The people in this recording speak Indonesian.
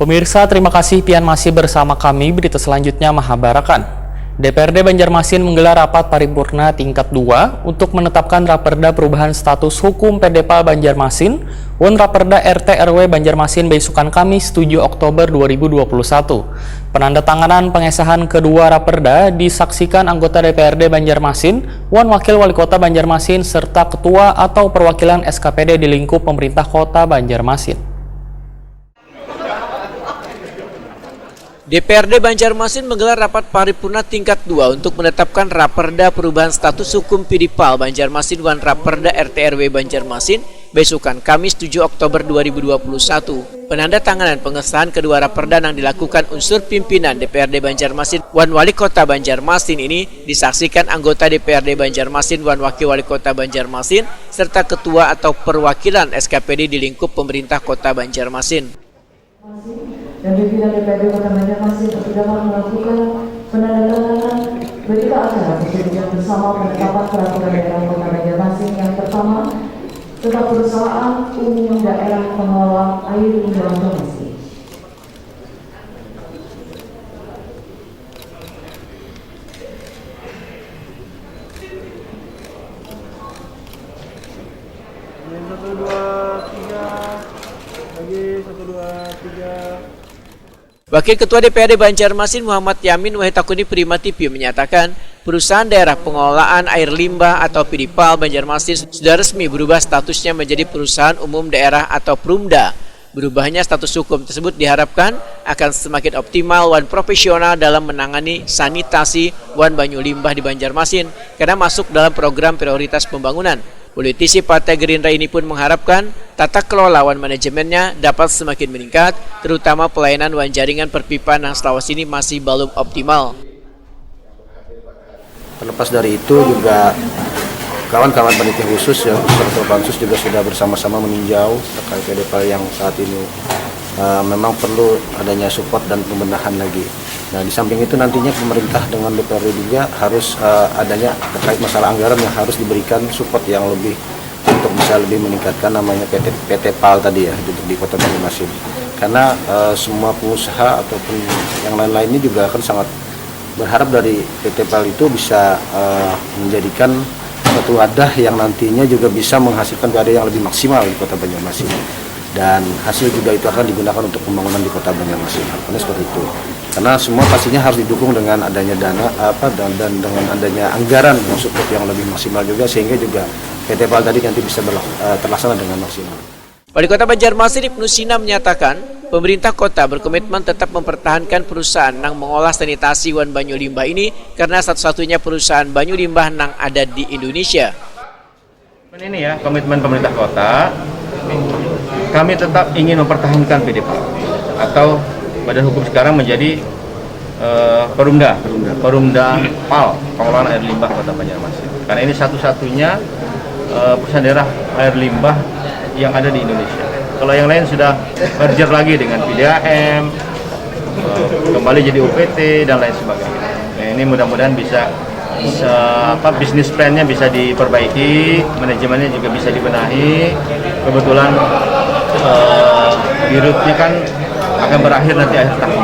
Pemirsa, terima kasih pian masih bersama kami. Berita selanjutnya Mahabarakan. DPRD Banjarmasin menggelar rapat paripurna tingkat 2 untuk menetapkan Raperda Perubahan Status Hukum PDPAL Banjarmasin wan Raperda RT RW Banjarmasin besukan Kamis 7 Oktober 2021. Penandatanganan pengesahan kedua Raperda disaksikan anggota DPRD Banjarmasin wan Wakil Wali Kota Banjarmasin serta Ketua atau Perwakilan SKPD di lingkup pemerintah Kota Banjarmasin. DPRD Banjarmasin menggelar rapat paripurna tingkat 2 untuk menetapkan Raperda Perubahan Status Hukum PDPAL Banjarmasin wan Raperda RT RW Banjarmasin besukan Kamis 7 Oktober 2021. Penandatanganan pengesahan kedua Raperda yang dilakukan unsur pimpinan DPRD Banjarmasin wan Wali Kota Banjarmasin ini disaksikan anggota DPRD Banjarmasin wan Wakil Wali Kota Banjarmasin serta Ketua atau Perwakilan SKPD di lingkup pemerintah Kota Banjarmasin. Dan pimpinan DPRD Kota Banjarmasin dapat melakukan penandatanganan berita acara persetujuan bersama penetapan peraturan daerah Kota Banjarmasin yang pertama tentang perusahaan umum daerah pengelola air limbah domestik. Wakil Ketua DPRD Banjarmasin Muhammad Yamin Wahitakuni Prima TV menyatakan perusahaan daerah pengelolaan air limbah atau PDPAL Banjarmasin sudah resmi berubah statusnya menjadi perusahaan umum daerah atau Perumda. Berubahnya status hukum tersebut diharapkan akan semakin optimal wan profesional dalam menangani sanitasi wan banyu limbah di Banjarmasin karena masuk dalam program prioritas pembangunan. Politisi Partai Gerindra ini pun mengharapkan tata kelola wan manajemennya dapat semakin meningkat, terutama pelayanan wan jaringan perpipaan yang selama ini masih belum optimal. Terlepas dari itu juga kawan-kawan panitia khusus ya, serta pansus juga sudah bersama-sama meninjau terkait PDPAL yang saat ini memang perlu adanya support dan pembenahan lagi. Nah, di samping itu nantinya pemerintah dengan DPRD juga harus adanya terkait masalah anggaran yang harus diberikan support yang lebih untuk bisa lebih meningkatkan namanya PT PAL tadi ya untuk di Kota Banjarmasin. Karena semua pengusaha ataupun yang lain-lainnya juga akan sangat berharap dari PT PAL itu bisa menjadikan suatu wadah yang nantinya juga bisa menghasilkan PAD yang lebih maksimal di Kota Banjarmasin. Dan hasil juga itu akan digunakan untuk pembangunan di Kota Banjarmasin. Karena seperti itu. Karena semua pastinya harus didukung dengan adanya dana dan dengan adanya anggaran yang support yang lebih maksimal juga sehingga juga PT PAL tadi nanti bisa terlaksana dengan maksimal. Wali Kota Banjarmasin Ibnu Sina menyatakan pemerintah kota berkomitmen tetap mempertahankan perusahaan yang mengolah sanitasi wan banyu limbah ini karena satu-satunya perusahaan banyu limbah yang ada di Indonesia. Ini ya komitmen pemerintah kota. Kami tetap ingin mempertahankan PDPAL atau badan hukum sekarang menjadi Perumda PAL, pengelolaan air limbah Kota Banjarmasin. Karena ini satu-satunya perusahaan daerah air limbah yang ada di Indonesia. Kalau yang lain sudah merger lagi dengan PDAM, kembali jadi UPT dan lain sebagainya. Nah, ini mudah-mudahan bisa bisnis plan-nya bisa diperbaiki, manajemennya juga bisa dibenahi. Kebetulan dirutnya kan akan berakhir nanti akhir tahun.